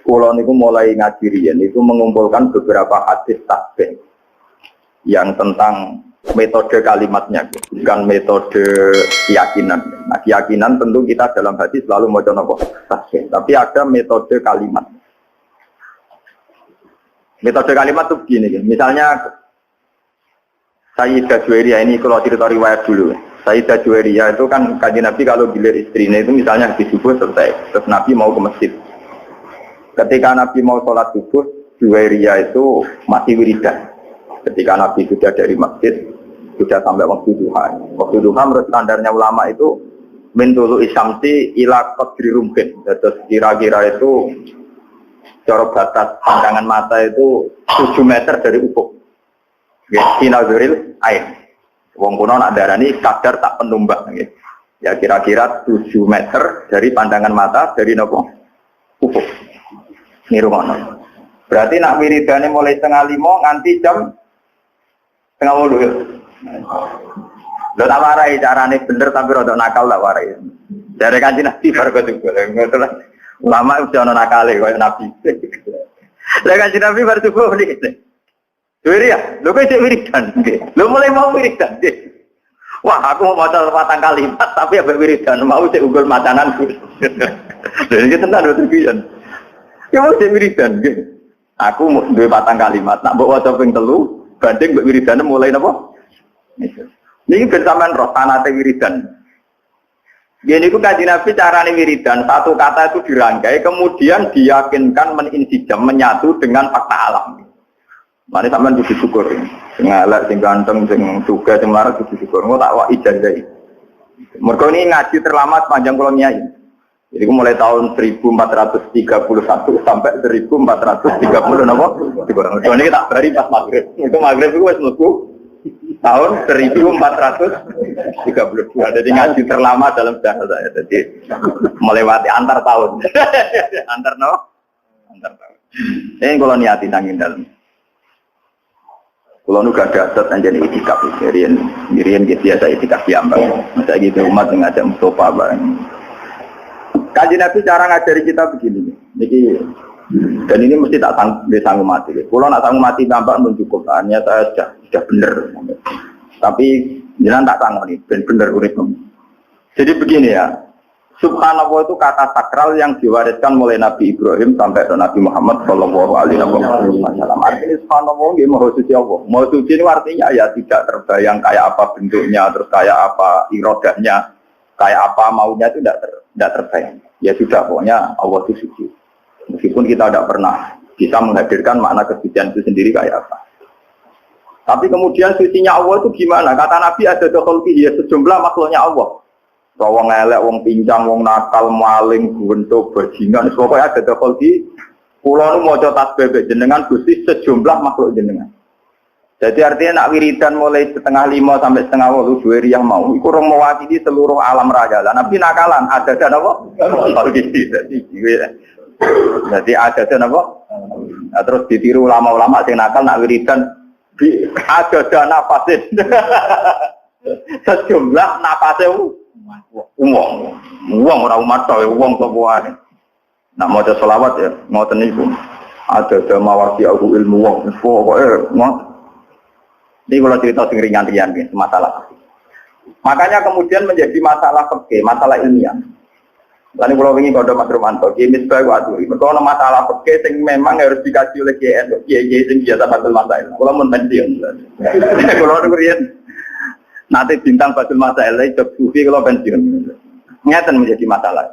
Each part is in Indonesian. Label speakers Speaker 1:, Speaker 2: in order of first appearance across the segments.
Speaker 1: Kulo niku mulai ngaji riyen itu mengumpulkan beberapa hadis tasbih yang tentang metode kalimatnya, bukan metode keyakinan. Nah, keyakinan tentu kita dalam hati selalu mau nopo tasbih, tapi ada metode kalimat. Metode kalimat itu begini, misalnya Sayyidah Juwairiyah ini kalau cerita riwayat dulu. Sayyidah Juwairiyah itu kan Kanjeng Nabi kalau gilir istrinya itu misalnya habis subuh selesai, terus Nabi mau ke masjid. Ketika Nabi mau sholat subuh, Juwairiyah itu masih wiridan. Ketika Nabi sudah dari masjid, sudah sampai waktu duha. Waktu duha menurut standarnya ulama itu min tulu isyamsi ila qadri rumhin. Terus kira-kira itu cara batas pandangan mata itu 7 meter dari ufuk. Sinazuril air. Wong kuno nak darani kadar tak penumbak. Ya kira-kira 7 meter dari pandangan mata dari nopo ufuk. Nirumono. Berarti nak wiridane mulai 4:30 nganti jam 4:30. Lho tak warai carane bener tapi rada nakal tak warai. Dari Kanjeng Nabi bar kok juga. Ulama udah ana nakale koyo Nabi. Lah Kanjeng Nabi bar subuh niki. Juwairiyah, lho kok isih wiridan nggih. Lho mulai mau wiridan nggih. Wah, aku mau maca 4 kalimat tapi ambek wiridan mau sik unggul macanan. Lha iki tenan lho pian. Ya mau sik wiridan nggih. Aku mau duwe 4 kalimat, nak mbok waca ping 3 banding mbek wiridane mulai napa? Niki ben sampean roh sanate wiridan. Gini ku Kanjeng Nabi carane wiridan, satu kata itu dirangkai kemudian diyakinkan meninsijam menyatu dengan fakta alam. Mane sampean kudu syukur. Sing elek, sing ganteng, sing sugih, sing marah kudu syukur. Engko tak wak ijazah. Mergo ini ngaji terlama sepanjang kula nyai. Jadi mulai tahun 1431 sampai 1430 napa? Ini kita bari pas maghrib. Itu maghrib itu wis mlebu tahun 1432. Jadi ngaji terlama dalam sejarah saya. Jadi melewati antar tahun. Antar napa? Antar tahun. Ini kalau niati nangin dalam. Kalau nu gak ada aset anjani itikaf Mirian gitu biasa itikaf diambang. Masa gitu umat ngajak Mustafa bareng. Kanjeng Nabi cara ngajari kita begini. Niki dan ini mesti tak sanggup mati. Kalau nak sanggup mati gambar mencukup. Hanya saya sudah benar. Tapi jangan tak sanggup nih, benar urip. Jadi begini ya. Subhanallah itu kata sakral yang diwariskan mulai Nabi Ibrahim sampai ke Nabi Muhammad Shallallahu Alaihi Wasallam. Artinya Subhanallah ini maha suci Allah. Maha suci ini artinya ya tidak terbayang kayak apa bentuknya, terus kayak apa irodahnya, kayak apa maunya itu tidak terbayang. Ya sudah pokoknya Allah itu suci. Meskipun kita tidak pernah bisa menghadirkan makna kesucian itu sendiri kayak apa. Tapi kemudian sucinya Allah itu gimana? Kata Nabi ada dokholki ya sejumlah makhluknya Allah. Wong elek, wong pincang, wong nakal, maling, bentuk, bajingan, pokoknya ada dokholki. Kulo nu maca tasbih jenengan Gusti sejumlah makhluk jenengan. Jadi artinya nak wiridan mulai 4:30 sampai 4:30 Juwairiyah mau iku rong mewakili seluruh alam raya. Lah Nabi nakalan ada dan apa? Jadi ada dan apa? Nah, terus ditiru ulama-ulama sing nakal nak wiridan ada dan nafasin. Sejumlah nafase uang ora umat tok uang sapa wae. Nak maca selawat ya ngoten niku. Ada mawasi aku ilmu wong pokoke ngoten. Ini kalau cerita sing ringan-ringan masalah. Makanya kemudian menjadi masalah fikih, masalah ilmiah. Lalu kalau ingin kode Mas Romanto, kimis baru aturi. Kalau masalah fikih yang memang harus dikaji oleh GN, GN yang biasa batul masalah. Kalau mau pensiun, kalau kemudian nanti bintang batul masalah itu sufi kalau pensiun, nyata menjadi masalah.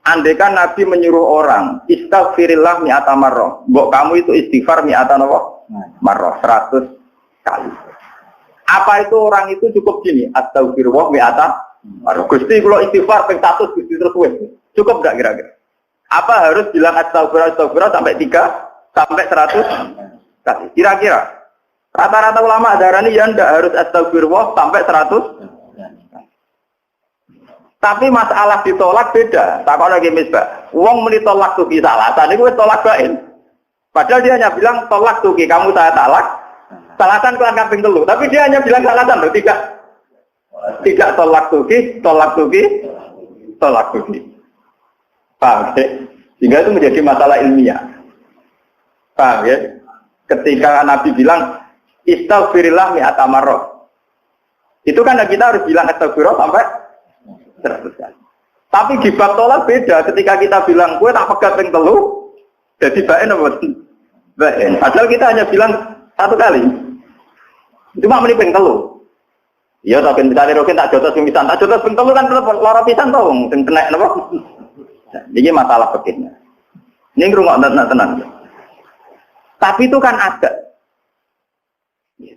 Speaker 1: Andaikan Nabi menyuruh orang istighfirillah mi'ata marrah, mbok kamu itu istighfar mi'ata marrah 100 kali. Apa itu orang itu cukup gini? Astagfirullah mi'ata marrah. Gusti kalau istighfar ping 100 Gusti terus wis. Cukup enggak kira-kira? Apa harus bilang astagfirullah sampai 3 sampai 100 kali? Kira-kira rata-rata ulama darani ya ndak harus astagfirullah sampai 100. Tapi masalah ditolak beda. Takon lagi misbah. Wong muni tolak tuki salatan niku wis tolak bain. Padahal dia hanya bilang tolak tuki kamu saya talak. Salatan kelan kaping 3. Tapi dia hanya bilang salatan loh, tidak tolak tuki. Paham ya? Sehingga itu menjadi masalah ilmiah. Paham ya? Ketika Nabi bilang istaghfirillah mi'ata marrah. Itu kan kita harus bilang astagfirullah sampai 100 kali. Tapi di bab tolak beda. Ketika kita bilang gue tak pegat ping telu, jadi baen apa? Baen. Padahal kita hanya bilang 1 kali. Cuma meni ping telu. Iya, tapi misalnya rokin tak jotos pimisan, tak jotos ping telu kan tetap lara pisan to, sing kena napa? Ini masalah begini. Ini ngrungokno tenan. Tapi itu kan adat.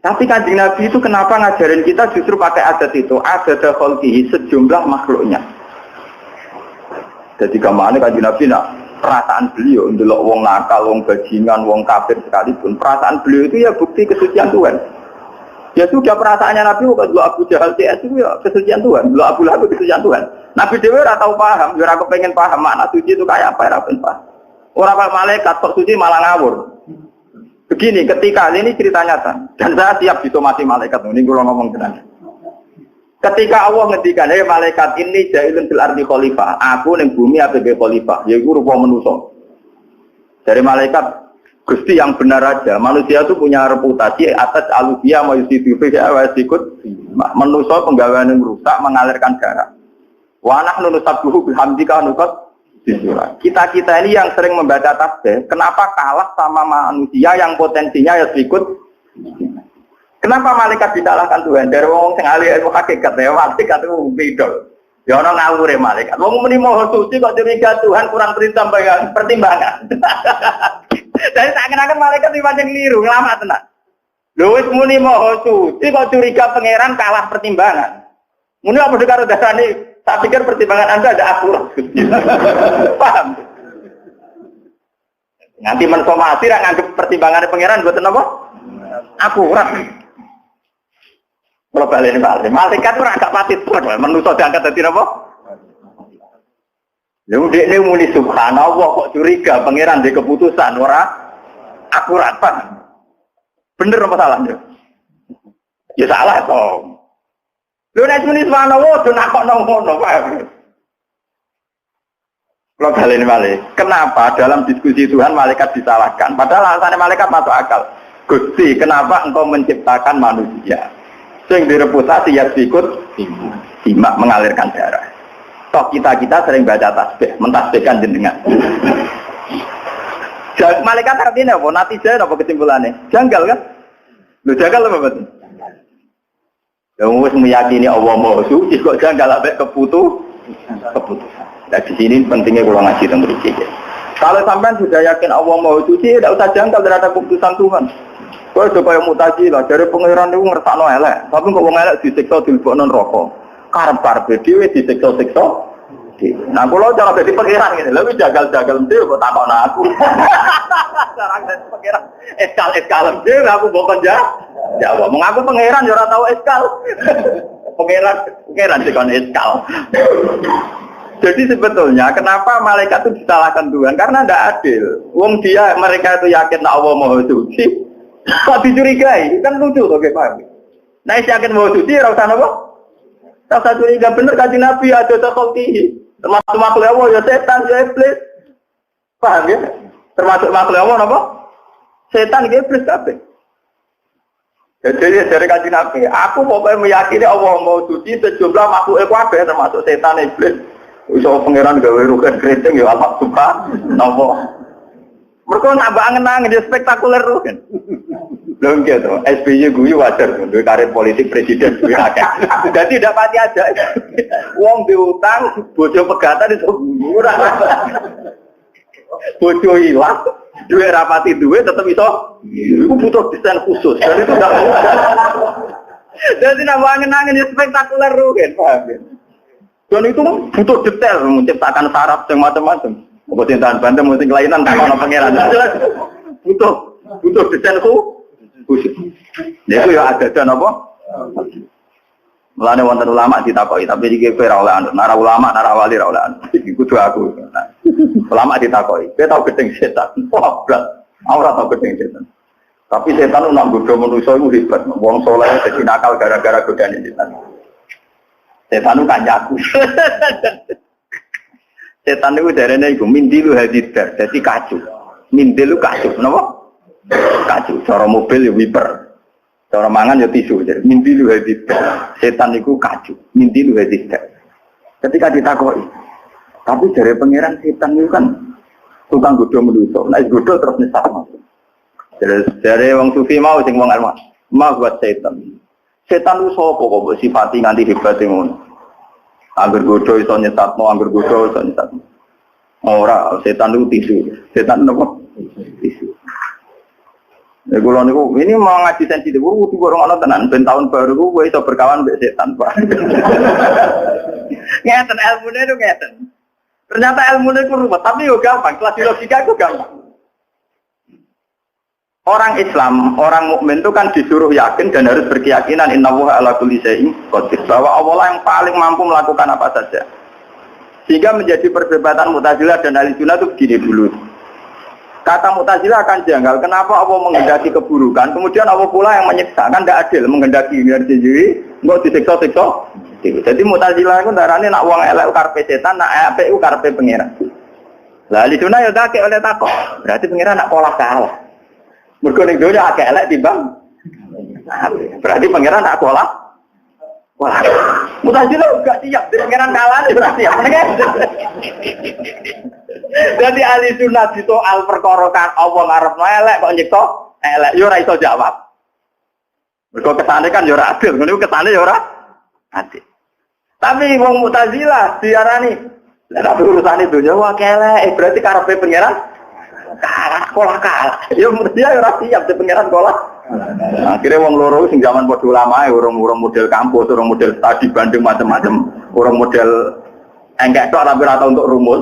Speaker 1: Tapi Kanjeng Nabi itu kenapa ngajarin kita justru pakai adat itu? Adat khalqihi sejumlah makhluknya. Jadi kemana Kanjeng Nabi perasaan beliau ndelok wong nakal, wong bajingan, wong kafir sekalipun, perasaan beliau itu ya bukti kesucian Tuhan. Ya sudah perasaannya Nabi waktu Abu Jahal CS itu ya kesucian Tuhan, dulu Abu Lahab kesucian Tuhan. Nabi Dewi ora tahu paham, ora kepengen paham makna suci itu kayak apa, ora pengen paham. Orang malaikat kok suci malah ngawur. Begini, ketika ini cerita nyata, dan saya siap disomasi malaikat, ini gue ngomong tenang. Ketika Allah ngendikan, malaikat ini jailun fil ardi khalifah, aku ning bumi ABG khalifah, yaitu rupa manusia. Dari malaikat Gusti yang benar aja, manusia itu punya reputasi atas alufia mayusidufi wasikut manusia penggawaan yang rusak mengalirkan darah. Wanah nunusabduhu bihamdika nukot disura. Kita ini yang sering membaca tasbih, kenapa kalah sama manusia yang potensinya ya sikut? Kenapa malaikat disalahkan Tuhan? Dari wong sing ahli ilmu hakikat ya, malaikat itu beda. Ya orang ngawur ya malaikat. Wong muni moho suci kok curiga Tuhan kurang pertimbangan. Jadi seakan-akan malaikat itu macam keliru, ngelama tenang. Lho wis muni moho suci kok curiga pangeran kalah pertimbangan. Muni apa karo dasane? Tak pikir pertimbangan Anda ada akurat. Paham? Nanti mensomasi rak nganggep pertimbangan pangeran mboten apa? Akurat. Kalau balik malaikat ora gak pati trek, manusa diangkat dadi napa? Lha dekne muni subhanallah kok curiga pangeran di keputusan ora akurat, Pak. Bener apa salahnya? Ya salah toh. Lho nek muni subhanallah do nakokno ngono, Pak. Kalau balik, kenapa dalam diskusi Tuhan malaikat disalahkan? Padahal alasannya malaikat masuk akal. Gusti, kenapa engkau menciptakan manusia? Sing direputasi ya sikut simak mengalirkan darah. Toh kita sering baca tasbih, mentasbihkan jenengan. Malaikat artinya apa? Natijah apa kesimpulannya? Janggal kan? Lu janggal apa betul? Yang harus meyakini Allah Maha Suci kok janggal sampai keputusan. Nah di sini pentingnya kalau ngaji tentang berikir. Kalau sampai sudah yakin Allah Maha Suci, tidak usah janggal terhadap keputusan Tuhan. Kau coba yang mutasi lah, dari pengiran itu ngersakno elek. Tapi kok wong elek disiksa dilebokno neraka. Karep-karepe dhewe disiksa-siksa. Nah, kalau cara jadi pengiran ngene, lha jagal-jagal dhewe kok takon aku. Cara jadi pengiran eskal dhewe aku mbok jawab. Mengaku pengiran ya ora tau eskal. Pengiran dikon eskal. Jadi sebetulnya kenapa malaikat itu disalahkan Tuhan? Karena tidak adil. Wong mereka itu yakin Allah Maha Suci. Kok dicurigai? Kan lucu tuh kayak paham. Nah, yakin mau suci, rasa apa? Rasa curiga bener Kanjeng Nabi ada takhalqihi. Termasuk makhluk Allah ya setan ya iblis. Paham ya? Termasuk makhluk Allah apa? Setan ya iblis kabeh. Jadi dari Kanjeng Nabi, aku pokoknya meyakini Allah mau suci sejumlah makhluk kabeh termasuk setan iblis. Iso pangeran gawe rugen keriting ya alhamdulillah. Napa? Mereka nambah angen-angen dia spektakuler tuh kan. Belum gitu, SBY guyu wajar, untuk karir politik presiden guyu akeh. Jadi tidak pati aja. Wong diutang, bojo pegatan itu murah. Bojo hilang, duit rapati duit tetap iso. Itu butuh desain khusus. Dan itu tidak mudah. Jadi nambah angen-angen dia spektakuler tuh kan, paham ya? Dan itu butuh detail, menciptakan syarat yang macam-macam. Mau cintaan banten, mau kelainan, tak mau pangeran. Butuh desain khusus. Itu ya ada dan apa? Mulane wonten ulama ditakoi, tapi iki kowe ora oleh anu, nara ulama, nara wali ora oleh anu. Iki kudu aku. Ulama ditakoi, kowe tau gedeng setan. Wah, blas. Ora tau gedeng setan. Tapi setan nak godho manusa iku hebat. Wong saleh dadi nakal gara-gara godane setan. Setan kan jago. Setan itu darahnya itu mindilu hadidar, jadi kacu. Mindilu kacu, kenapa? Kacu. Cara mobil ya wiper, cara mangan ya tisu. Jadi mindilu hadidar. Setan itu kacu, mindilu hadidar. Ketika ditakoi, tapi dari pangeran setan itu kan tukang godo menuso. Nah godo terus nyesat. Dari wong sufi mau sing wong alma, mau buat setan. Setan itu sopo kok sifati nganti hebat ngono. Angger godo iso nyesatno, angger godo iso nyesatno. Ora, setan itu tisu. Setan apa? Tisu. Ya kula niku ini mau ngaji sensitif, kudu orang ana tenan ben tahun baru ku iso berkawan mbek setan, Pak. Ngeten ilmune itu ngeten. Ternyata ilmune ku ruwet, tapi yo gampang, kelas logika ku gampang. Orang Islam, orang mukmin itu kan disuruh yakin dan harus berkeyakinan innallaha ala kulli syai'in qadir, bahwa Allah yang paling mampu melakukan apa saja. Sehingga menjadi perdebatan Mu'tazilah dan Ahlussunnah itu begini dulu. Kata Mu'tazilah akan janggal, kenapa Allah menghendaki keburukan, kemudian Allah pula yang menyiksa, kan tidak adil menghendaki diri sendiri, enggak disiksa-siksa. Jadi Mu'tazilah itu darahnya nak wong elek karepe setan, nak apik karepe pangeran. Lah Ahlussunnah ya tak oleh takok, berarti pangeran nak pola kalah. Mergo ning donya akeh elek timbang. Berarti pangeran tak kalah. Wah. Mu'tazilah enggak siap, pangeran kalah berarti ya. Jadi ahli sunnah di soal perkara kan Allah ngarepno elek kok nyiksa elek yo ora iso jawab. Mergo kesane kan yo ora adil, ngene kesane yo ora adil. Tapi wong Mu'tazilah diarani lha urusane donya wae elek, berarti karepe pangeran kalah. Ya mestinya ora siap di pangeran kalah. Akhirnya wong loro sing zaman padha ulama urung model kampus, urung model studi banding macam-macam, urung model enggak tok tapi ora tau untuk rumus.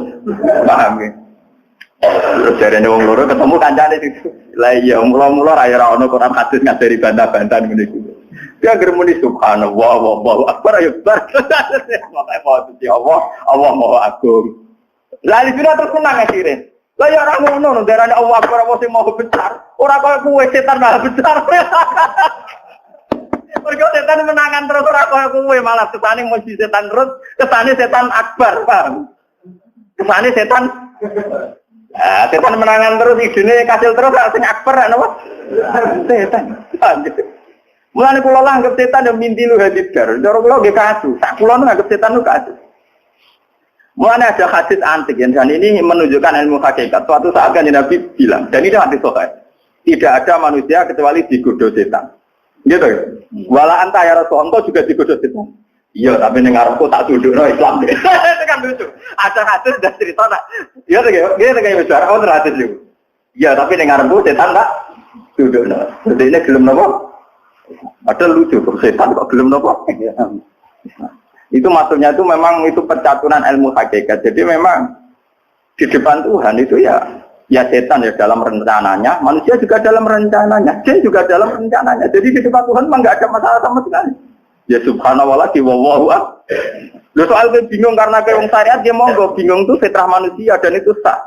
Speaker 1: Paham ya? Terus jarene wong loro ketemu kancane itu. Lah iya mula-mula ra ono Quran hadis ngajari bantah-bantah ngene iku. Dia anggere muni subhanallah wallahu akbar ya bar. Allah Maha Agung. Lah iki terus senang akhirnya. Lah ya ora ngono ndarane Allah Akbar apa sing mau besar. Ora kaya kuwe setan malah besar. Mergo setan menangan terus ora kaya kuwe malah kesane muji setan terus, kesane setan akbar, paham? Kesane setan setan menangan terus idene kasil terus sing akbar napa? Setan. Mulane kula anggap setan yo mindilu hadidar. Cara kula nggih kasu. Sak kula anggap setan ku kasu. Mulanya ada hadis antik dan ini menunjukkan ilmu hakikat. Suatu saat kan Nabi bilang, dan ini hadis sahih, tidak ada manusia kecuali digoda setan. Gitu ya? Wala anta ya Rasul, engkau juga digoda setan. Iya, tapi nengarku tak duduk Islam. Itu kan lucu. Ada hadis dan cerita tak. Iya, gitu kayak bicara. Oh, hadis juga. Iya, tapi nengarku setan tak duduk. Jadi ini gelem nopo. Ada lucu, setan kok gelem nopo. Itu maksudnya itu memang itu percaturan ilmu hakikat. Jadi memang di depan Tuhan itu ya setan ya dalam rencananya, manusia juga dalam rencananya, jin juga dalam rencananya. Jadi di depan Tuhan memang nggak ada masalah sama sekali. Ya subhanallah di wallahu akbar. Lo soal bingung karena kayak wong syariat dia monggo bingung tuh fitrah manusia dan itu sah.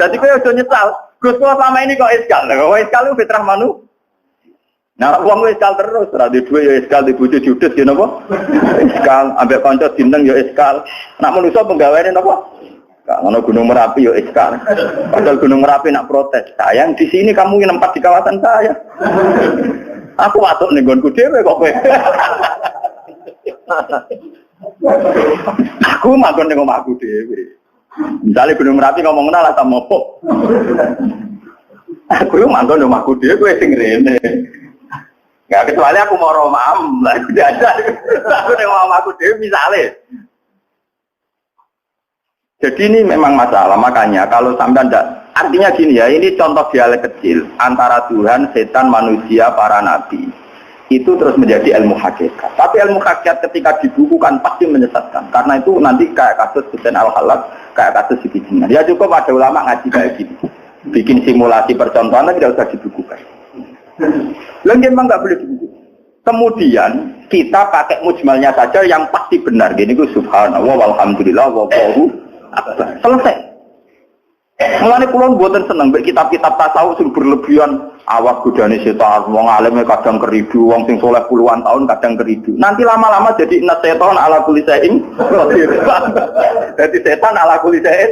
Speaker 1: Jadi kayak udah nyesal. Gus selama ini kok iskal. Kok iskal itu fitrah manusia. Nah, uang iskal terus, radio dua ya iskal di bujuk judes, ya nopo. Iskal, ambek konco dindeng ya iskal. Nak manusia penggawean nopo. Kalau Gunung Merapi ya iskal. Padahal Gunung Merapi nak protes. Sayang di sini kamu yang nempat di kawasan saya. Aku masuk nih gonku dewe kok. Aku makan dengan aku dewe. Misalnya Gunung Merapi ngomong lah sama Pop. Aku makan dengan aku dewe sing rene. Nggak kecuali aku mau romam lah, udah ada. Aku mau aku dewi misalnya. Jadi ini memang masalah, makanya kalau sampai anda, artinya gini ya, ini contoh dialek kecil antara Tuhan, setan, manusia, para nabi. Itu terus menjadi ilmu hakikat. Tapi ilmu hakikat ketika dibukukan pasti menyesatkan. Karena itu nanti kayak kasus Husain Al-Halak, kayak kasus Sikijinan. Ya cukup ada ulama ngaji kayak gini. Bikin simulasi percontohan tidak usah dibukukan. Lalu memang nggak boleh dibuku. Kemudian kita pakai mujmalnya saja yang pasti benar. Gini gue subhanallah walhamdulillah wallahu akbar. Selesai. Mulane kula mboten seneng mek kitab-kitab tasawuf sing berlebihan, awas godane setan, wong alim kadang keridu, wong sing soleh puluhan tahun kadang keridu. Nanti lama-lama jadi inna setan ala kulli syai'in qadir. Jadi setan ala kulli syai'in.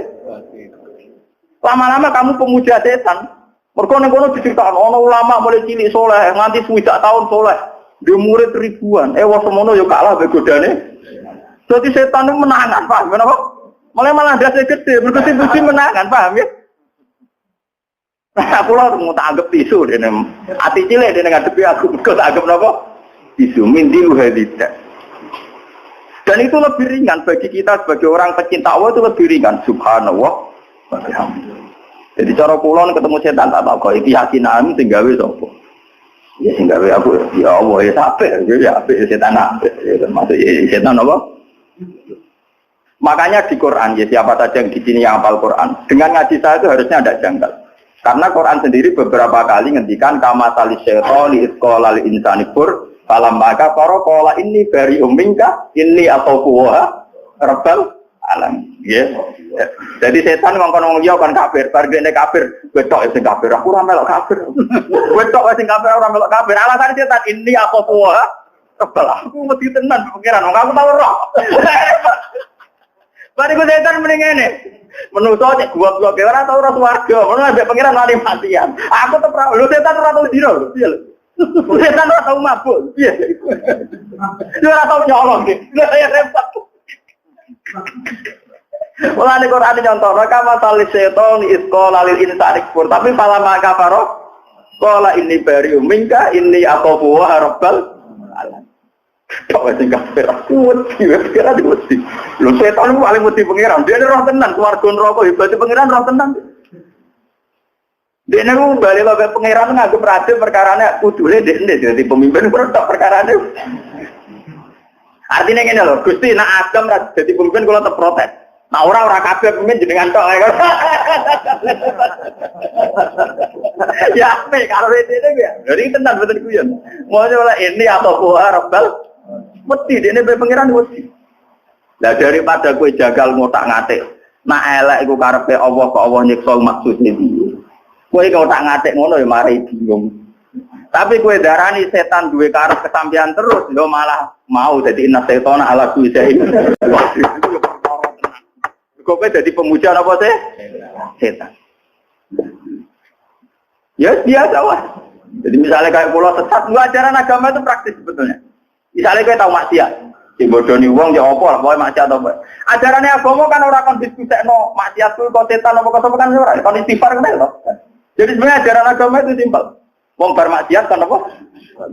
Speaker 1: Lama-lama kamu pemuja setan. Mergo ning kono diceritakno ana ulama mulai cilik soleh nganti 20 tahun soleh. Dia murid ribuan. Wong semono yo kalah be godane. Jadi setan itu menangan, paham kenapa? Malah dasar gede, berkusi-kusi menangan, paham ya? Nah, aku lah mau tak anggap tisu, hati cilik dia ngadepi aku, kau tak anggap apa? Tisu, mindi luhedita. Dan itu lebih ringan bagi kita sebagai orang pecinta Allah itu lebih ringan. Subhanallah, jadi cara kulon ketemu setan tak tahu kau itu yakinan tinggal sopo. Ya tinggal aku, ya Allah ya sampai, ya sampai setan apa? Termasuk setan apa? Makanya di Quran, ya siapa saja yang di sini yang hafal Quran, dengan ngaji saya itu harusnya ada janggal. Karena Quran sendiri beberapa kali ngendikan kama tali syaitani isqala lil insani fur falam maka qala inni bari umminka inni ataquha rabbal alam. Ya. Jadi setan ngomong yo kan kafir, bargene kafir, wetok sing kafir, aku ora melok kafir. Wetok sing kafir ora melok kafir. Alasan setan inni ataquha rabbal aku mesti tenan pikiran, aku tahu roh. Bariku setan mending ngene. Menuso cek gua-gua ke ora tau ora swarga, ngono ambek pangeran mati matian. Aku tetep ora, lho setan ora tau dino lho, piye lho. Setan ora tau mabuk, piye. Lho ora tau nyolong iki. Lho saya repot. Mulane Quran nyontono kama talis setan isqala lil insani kufur, tapi pala maka faro qala inni bari'um minka inni aqufu wa rabbal alamin. Kau masih kafir, aku mesti, kira di mesti. Lo setan itu paling mesti pengiran. Dia roh tenan, keluarga rokok hebat pengiran roh tenan. Dia itu balik ke pengiran ngagem raja perkaranya kudule dia jadi pemimpin bertok perkaranya. Artinya gini loh, Gusti nak agam jadi pemimpin kalau terprotes. Nah orang kafir pemimpin jenengan tok. Ya, kalau itu ya. Jadi tenan betul kuyon. Mau nyoba ini atau buah rabbal. Mesti dia ini pengiran mesti. Nah daripada kue jagal ngotak ngatik, nak elek iku karepe Allah kok Allah nyiksa maksudnya piye. Kue ngotak ngatik ngono ya mari bingung. Tapi kue darani setan duwe karep kesampean terus, lho malah mau jadi inna setona ala kulli syai'in. Kok jadi pemuja apa sih? Setan. Ya biasa wah. Jadi misalnya kayak pulau sesat, ajaran agama itu praktis sebetulnya. Misalnya kita tahu maksiat, si bodoni uang ya apa lah, boleh maksiat apa? Ajarannya agama kan orang kan diskusi no maksiat itu kau setan apa kau kan orang, kau istighfar kan loh. Jadi sebenarnya ajaran agama itu simpel. Wong bar maksiat kan apa?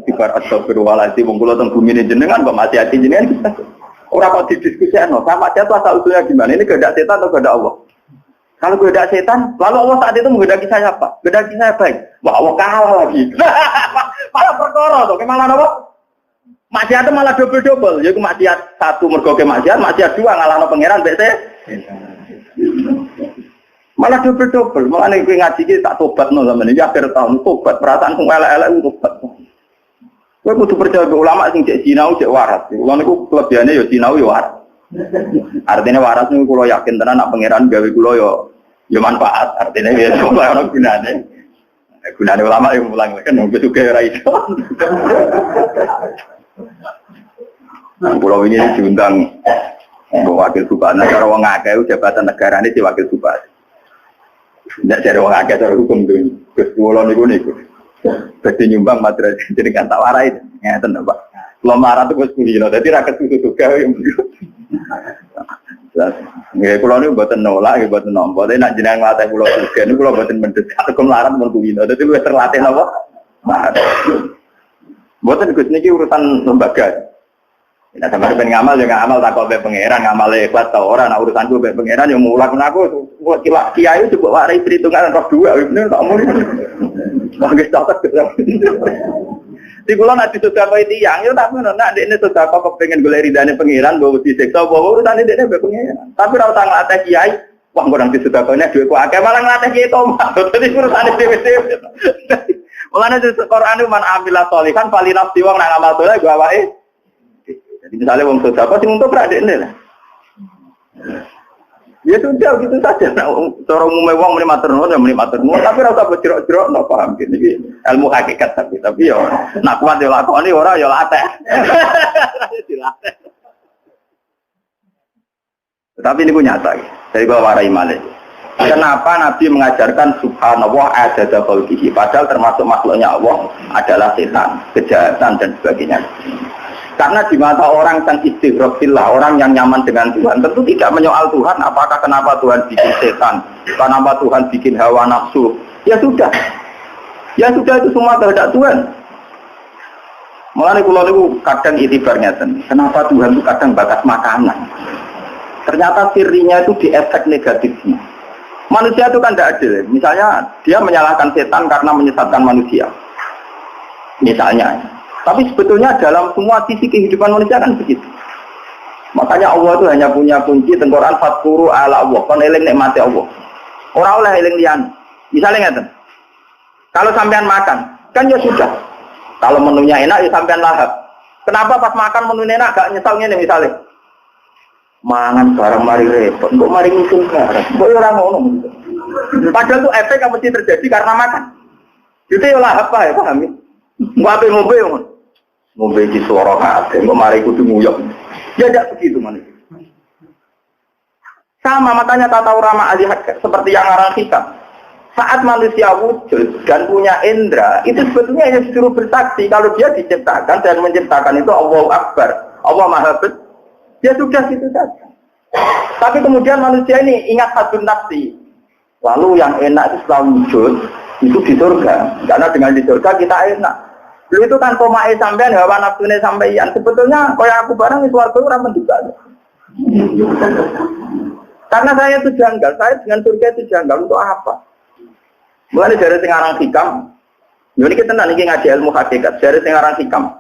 Speaker 1: Istighfar astagfirullahaladzim, wong kula teng bumi ini jenengan kok maksiat jenengan kita. Orang kau didiskusi no, sama maksiat itu asal usulnya gimana? Ini kehendak setan atau kehendak Allah? Kalau kehendak setan, lalu Allah saat itu menghendaki saya apa? Kehendaki saya baik. Wah Allah kalah lagi. Malah perkara tuh, malah apa? Maksiat itu malah double-double. Jadi maksiat satu mergo ke maksiat dua ngalahno pangeran mbek malah double-double. Malah nek ngaji iki tak tobatno sampeyan iki akhir tahun tobat perasaan sing elek-elek tobat. Kowe kudu percaya ulama sing cek sinau cek waras. Wong niku kelebihane ya sinau ya waras. Artinya waras niku kula yakin tenan nak pangeran gawe kula ya manfaat. Artinya ya coba ono gunane. Gunane ulama yang mulang kan wong juga ora iso. Pulau ini diundang wakil bupati. Cara wong akeh jabatan negara ini di wakil bupati. Tidak cari wong akeh cara hukum tuh. Gus pulau niku. Jadi nyumbang materi jadi kan tak warai. Ya tenang Pak. Pulau marah tuh Gus Kulino. Jadi rakyat itu juga yang begitu. Nggih pulau ini buatan nolak, buatan nombor. Tapi nak jenengan ngelatih pulau juga. Ini pulau buatan mendesak. Aku melarat Gus Kulino. Jadi lu terlatih apa? Buatan Gus niki urusan lembaga. Nah, sama ben ngamal juga ngamal tak kok be pangeran ngamal ikhlas ta ora nak urusan ku be pangeran yo mulak aku kok kiai coba warai perhitungan roh dua bener tak muni. Wong wis catet. Di kula nek disudakoi tiyang yo tak ngono nek dekne sedekah kepengin golek ridane pangeran mbok disiksa apa urusane dekne be pangeran. Tapi ora usah nglatih kiai, wah kurang disudakone dhuwitku akeh malah nglatih kiai tomat. Dadi urusane dhewe-dhewe. Mulane di Quran man amila sholihan falinafsi wong nang amal saleh gua wae. Jadi misalnya wong sedekah sing untuk pradekne lah. Ya sudah gitu saja. Cara umumnya wong muni matur nuwun ya muni matur nuwun, tapi ora usah berjerok-jerok no paham gitu. Iki ilmu hakikat tapi ya nak kuat ya lakoni ora ya latih. Dilatih. Tapi ini nyata dari bawah warai malik. Kenapa Nabi mengajarkan subhanallah adada khalqihi padahal termasuk makhluknya Allah adalah setan, kejahatan dan sebagainya. Karena di mata orang yang istighraqillah, orang yang nyaman dengan Tuhan, tentu tidak menyoal Tuhan, apakah kenapa Tuhan bikin setan, kenapa Tuhan bikin hawa nafsu. Ya sudah itu semua kehendak Tuhan. Mulane kula niku kadang itibarnya kenapa Tuhan itu kadang bakas makanan. Ternyata sirinya itu di efek negatifnya. Manusia itu kan tidak adil. Misalnya dia menyalahkan setan karena menyesatkan manusia. Misalnya. Tapi sebetulnya dalam semua sisi kehidupan manusia kan begitu. Makanya Allah itu hanya punya kunci tengkorak fatkuru ala Allah. Kon eling nikmati Allah. Orang oleh eling liyan. Misalnya ngeten. Kalau sampean makan, kan ya sudah. Kalau menunya enak ya sampean lahap. Kenapa pas makan menunya enak gak nyesal ngene misalnya? Mangan barang mari repot, kok mari ngitung barang. Kok ora ngono. Padahal itu efek yang mesti terjadi karena makan. Itu ya lahap ya, paham ya? Ngombe ngono. Ngombe di suara kabeh, kok mari kudu nguyok. Ya tidak begitu manusia. Sama makanya tata urama ahli seperti yang ngarang hikam. Saat manusia wujud dan punya indera, itu sebetulnya hanya disuruh bersaksi kalau dia diciptakan dan menciptakan itu Allahu Akbar. Allah Maha Besar. Ya sudah gitu saja. Tapi kemudian manusia ini ingat hadun nafsi. Lalu yang enak itu setelah wujud itu di surga. Karena dengan di surga kita enak. Lu itu kan komae sampean hawa nafsune sampeyan. Sebetulnya kaya aku barang di swarga ora menduga. Karena saya itu janggal, saya dengan surga itu janggal untuk apa? Mulai dari sing aran hikam. Yo niki tenan iki ngaji ilmu hakikat. Dari sing aran hikam.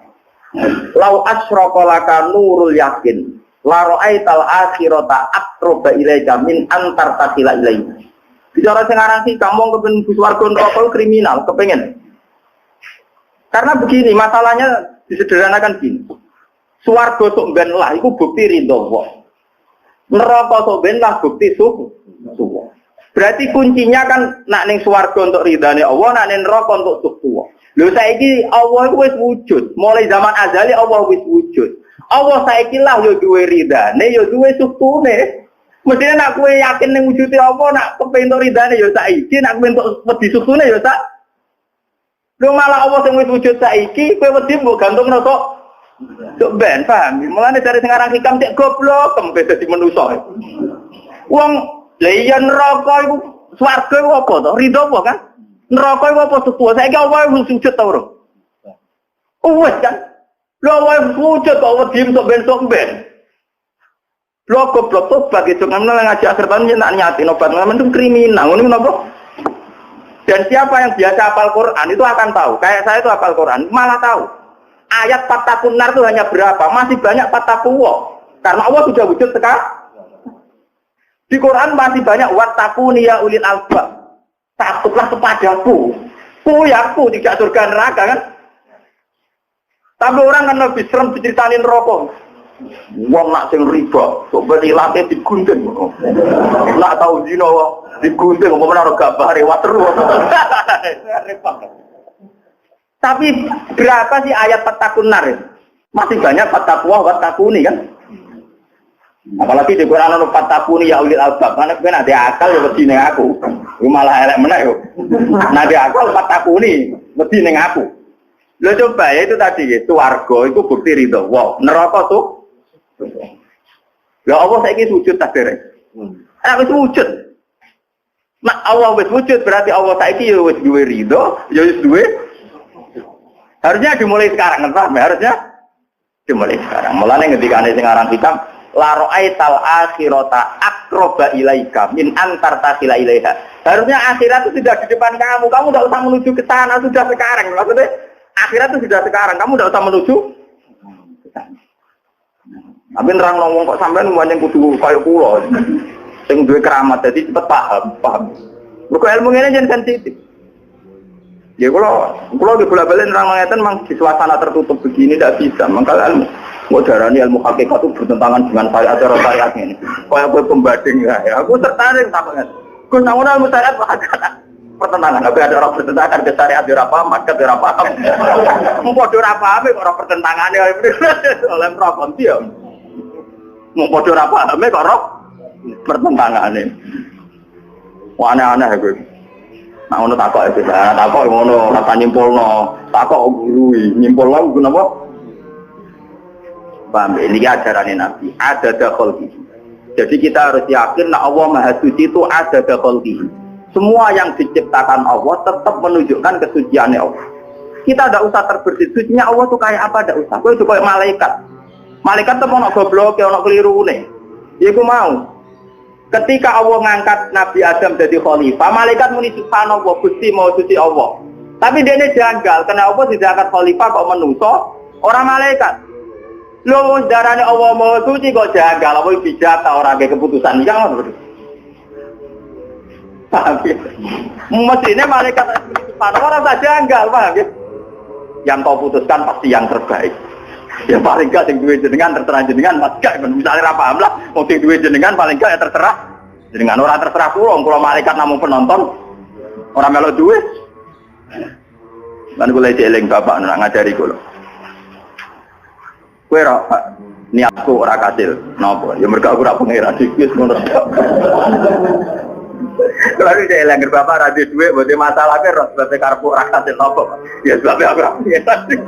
Speaker 1: Lau asyraka laka nurul yakin. La ra'aital akhirata aqraba ilaika min antar tasila ilaihi. Bicara sing aran hikam wong kepen swarga neraka kriminal, kepengen. Karena begini, masalahnya disederhanakan gini. Swarga sok ben lah, itu bukti ridho Allah. Neraka sok ben lah bukti suhu. Berarti kuncinya kan nak ning swarga untuk ridhane Allah, nak ning neraka untuk suhu. Lho saiki Allah itu wis wujud. Mulai zaman azali Allah wis wujud. Allah saiki lah yo duwe ridhane, yo duwe suhune. Mestinya nak kowe yakin ning wujude Allah, nak kepengin untuk ridhane yo saiki, nak kowe untuk wedi suhune yo sak. Lu malah Allah sing wis wujud saiki, kowe wedi mbok gantungno sok ben, paham? Mulane dari sing aran hikam cek goblok, kempe dadi manusa. Wong lha iya neraka iku swarga iku apa to? Ridho apa kan? Neraka iku apa suku? Saiki Allah wis wujud ta ora? Wis kan? Lu Allah wujud kok wedi sok ben. Lu goblok to bagi jenengan ngaji akhir tahun nyentak nyati obat itu kriminal. Ngono napa? Dan siapa yang biasa hafal Quran itu akan tahu. Kayak saya itu hafal Quran, malah tahu. Ayat fatakun nar itu hanya berapa? Masih banyak fatakuwa. Karena Allah sudah wujud sekarang. Di Quran masih banyak wattaquni ya ulil albab. Takutlah kepadaku. Ku tidak surga neraka kan? Tapi orang kan lebih serem diceritain rokok. Wong nak sing riba, kok berilate digunting. Nak tahu zina digunting apa menawa gak bare wateru. Tapi berapa sih ayat fatakun nar? Masih banyak fatakwa watakuni kan? Apalagi di Quran ana fatakuni ya ulil albab. Mana ben ada akal ya wedi ning aku. Iku malah elek meneh yo. Nah ada akal fatakuni wedi ning aku. Lho coba ya itu tadi swarga itu bukti ridho. Wow, neraka tuh. Ya Allah saiki wujud tak derek. Wis wujud. Nek Allah wis wujud berarti Allah saiki ya wis duwe ridho, ya wis duwe. Harusnya dimulai sekarang, kan? Harusnya dimulai sekarang. Mulane ngendikane sing aran kitab la ra'aital akhirata aqraba ilaika min antar tasila ilaiha. Harusnya akhirat itu sudah di depan kamu. Kamu enggak usah menuju ke sana, sudah sekarang. Maksudnya akhirat itu sudah sekarang. Kamu enggak usah menuju ke sana. Tapi nerang ngomong kok sampean mbanjing kudu kaya kula. Sing duwe keramat dadi cepet paham. Mergo ilmu ngene jen sensitif. Ya kula di bola-balik nerang ngeten mang di suasana tertutup begini tidak bisa. Maka ilmu Mau darani ilmu hakikat itu bertentangan dengan syariat ini. Kayak gue pembanding ya, aku tertarik tak banget. Gue namun ilmu syariat pertentangan. Tapi ada orang bertentangan ke syariat di apa, maka di apa. Mau bodoh apa kok orang pertentangannya oleh merokok dia. Mau bodoh apa kok orang pertentangannya. Wah aneh-aneh gue. Nah, ono takok itu, takok ngono, rasa nyimpulno, takok gurui, nyimpulno gue napa? Paham, ini ajaran Nabi, ada dakhalqi. Jadi kita harus yakin nak Allah Maha Suci itu ada dakhalqi. Semua yang diciptakan Allah tetap menunjukkan kesuciannya Allah. Kita tidak usah terbersih, sucinya Allah itu kayak apa, tidak usah. Kau itu kayak malaikat. Malaikat itu mau goblok, mau keliru nih. Ya aku mau. Ketika Allah ngangkat Nabi Adam jadi khalifah, malaikat muni subhanallah, Gusti mau suci Allah. Tapi dia ini janggal, karena Allah tidak akan khalifah kok menuso orang malaikat. Loh, darahnya Allah mau suci kok janggal, apa bijak orang kayak keputusan yang apa? Paham ya? Mestinya malaikat subhanallah rasa janggal, paham ya? Yang kau putuskan pasti yang terbaik. Ya paling gak yang duwe jenengan terserah jenengan mas gak misalnya ra paham lah mau sing duwe jenengan paling gak ya terserah jenengan orang terserah kula malaikat namung penonton orang melu duwe lan kula eling bapak nak ngajari kula kowe ra niatku ora kasil napa ya mergo aku ora pangeran iki ngono kalau dia eling bapak ra duwe bote masalah ke sebab karep ora kasil napa ya sebab aku ora pangeran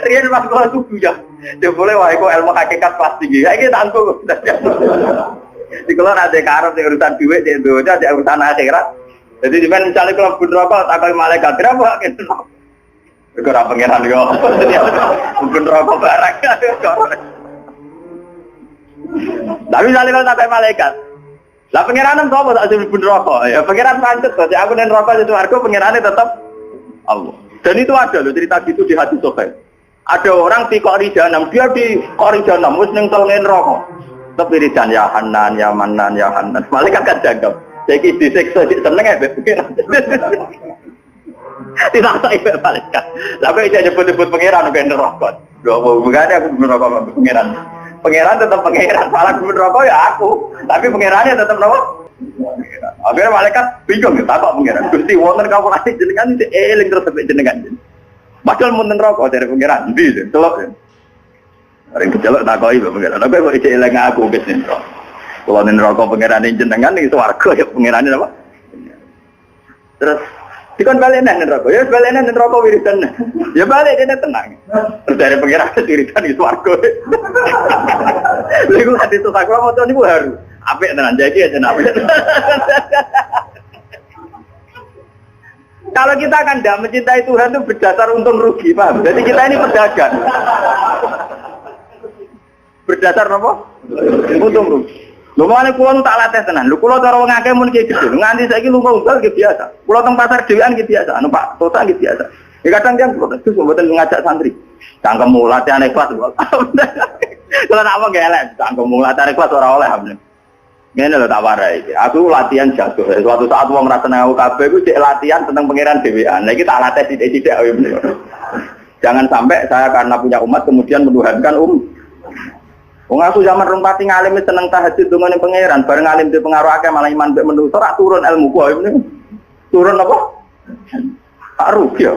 Speaker 1: Rian mas kalau subuh ya, dia boleh wah kok ilmu hakikat pasti gitu. Ini tanggung. Di kalau ada karep di urusan duit di Indonesia, di urusan akhirat. Jadi misalnya kalau pun rokok, takut malaikat berapa gitu. Berkurang pengiran yo. Pun rokok barang. Tapi misalnya kalau takut malaikat, lah pengiranan apa tak sebut pun rokok? Ya pengiran pancet. Jadi aku dan rokok itu warga pengirannya tetap Allah. Dan itu ada loh cerita gitu di hadis Sahih. Ada orang di Qorijanam, dia di Qorijanam, mus nengtelin rokok. Tapi Ridhan ya Hanan, ya Manan, ya Hanan. Malaikat kan jangkau. Jadi disiksa, seneng ya, pengiran. Tidak tak ibu malaikat. Lalu saya nyebut-nyebut pengiran, bukan rokok. Bukan aku rokok pengiran. Pengiran tetap pengiran, malah rokok ya aku. Tapi pengirannya tetap rokok. Akhirnya malaikat bingung, tak kok pengiran. Gusti, wonten kamu kasih jenengan, eling terus sampai jenengan. Padahal munten rokok dari pengiran, di celok. Orang kecelok tak kok ibu pengiran. Tapi kok isi eling aku kesini. Kalau nen rokok pengiran ini jenengan ini swarga ya pengiran ini apa? Terus dikon balik nen rokok, ya balik nen rokok wiridan. Ya balik dia tenang. Terus dari pengiran wiridan di swarga. Lalu hati itu tak mau tuh ibu haru. Apik tenan jadi aja nabi. Kalau kita kan tidak mencintai Tuhan itu berdasar untung rugi, paham? Jadi kita ini pedagang. Berdasar apa? Untung rugi. Lu mau kulo tak latih tenan. Lu kulo cara wong akeh mun iki gitu. Nganti saiki lu unggal ge biasa. Kulo teng pasar dhewean ge biasa. Anu Pak Tota ge biasa. Ya kadang kan terus mboten ngajak santri. Cangkemmu latihan ikhlas. Kalau nak apa gelek, cangkemmu latihan ikhlas ora oleh. Ini lho tak warai. Aku latihan jatuh. Suatu saat wong ngrasa nang kabeh iku cek latihan tentang pangeran dhewean. Lah iki tak latih sithik-sithik ayo. Jangan sampai saya karena punya umat kemudian menuhankan Wong aku zaman rumpati ngalim seneng tahajud dongane pangeran, bareng ngalim di pengaruh akeh malah iman mbek menungso ora turun ilmu ku ini. Turun apa? Tak rugi ya.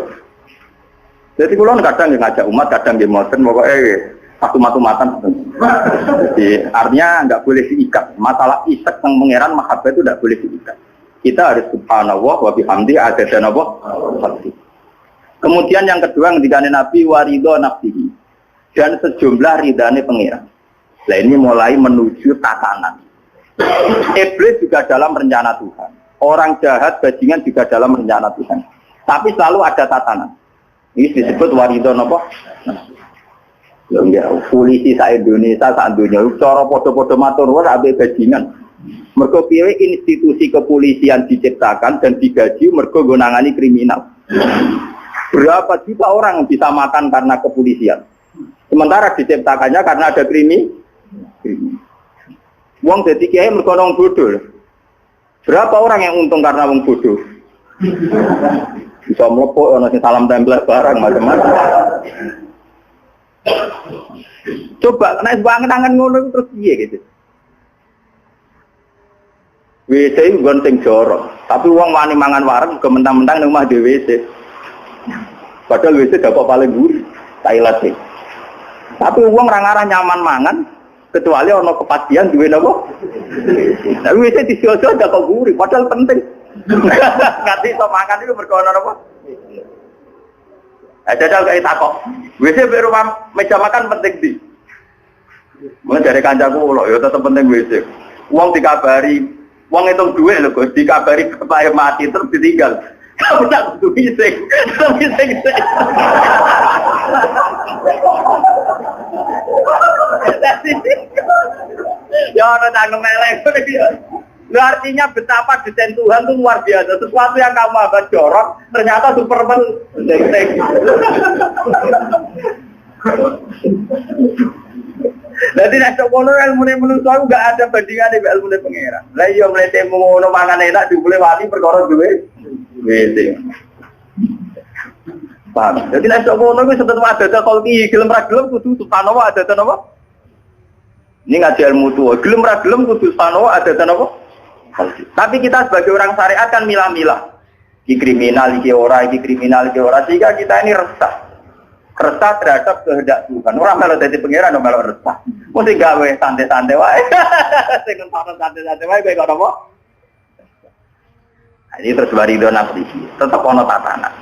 Speaker 1: Jadi kula kadang ngajak umat, kadang nggih mboten pokoke satu matu-matan. Jadi artinya enggak boleh diikat. Masalah isak teng pangeran mahabbah itu enggak boleh diikat. Kita harus subhanallah wa bihamdi adada napa? Kemudian yang kedua ketika Nabi waridho nafsihi dan sejumlah ridane pangeran. Nah ini mulai menuju tatanan. Iblis juga dalam rencana Tuhan. Orang jahat bajingan juga dalam rencana Tuhan. Tapi selalu ada tatanan. Ini disebut waridho napa? Ya, polisi sa Indonesia sak dunia cara padha-padha matur nuwun abe bajingan. Mergo piye institusi kepolisian diciptakan dan digaji mergo nggo nangani kriminal. Berapa juta orang bisa makan karena kepolisian? Sementara diciptakannya karena ada Wong dadi kiai mergo wong bodoh. Berapa orang yang untung karena wong bodoh? Bisa mlepok ana sing salam tempel barang macam-macam. Coba nek angen-angen ngono terus piye gitu. WC itu bukan sing jorok, tapi uang wani mangan warung ke mentang-mentang di rumah di WC. Padahal WC dapat paling gurih, Thailand sih. Tapi uang orang-orang nyaman mangan, kecuali ono kepastian duwe napa. Nah WC disiojo dapat gurih, padahal penting. Ngerti iso makan itu mergo ono napa? Ada kayak takok. WC di rumah meja makan penting di. Mulai dari kancaku lho, ya tetap penting WC. Uang dikabari, uang hitung duit lho, Gus, dikabari kepala mati terus ditinggal. Kamu tak butuh WC, terus WC. Ya orang tanggung melek. Artinya betapa desain Tuhan itu luar biasa. Sesuatu yang kamu agak jorok, ternyata Superman. Jadi nek kono ilmu manusia enggak ada bandingan dengan ilmu pangeran. Lah iya mlete ngono mangan enak dibule wali perkara duwe. Wis. Paham. Jadi nek kono kuwi setetu ada kalki gelem ra gelem kudu subhanallah ada napa? Ini ngaji ilmu tuwa, gelem ra gelem kudu subhanallah ada napa? Tapi kita sebagai orang syariat kan milah-milah. Iki kriminal, iki ora, iki kriminal, iki ora. Sehingga kita ini resah. Resah terhadap kehendak Tuhan. Orang kalau jadi pangeran orang kalau resah. Mesti gawe santai-santai wae. Sing santai-santai wae kowe kok apa? Ini terus warido nafsi. Tetap ono tatanan.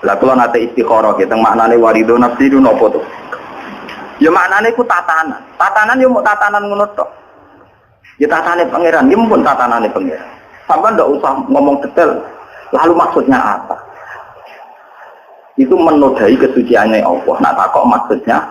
Speaker 1: Lah kula nate istikharah ki teng maknane warido nafsi itu napa to? Ya maknane ku tatanan. Tatanan yo mung tatanan ngono tok. Ya tatanane pangeran, ya pun tatanane pangeran. Sampai ndak usah ngomong detail. Lalu maksudnya apa? Itu menodai kesuciannya Allah. Nah, tak kok maksudnya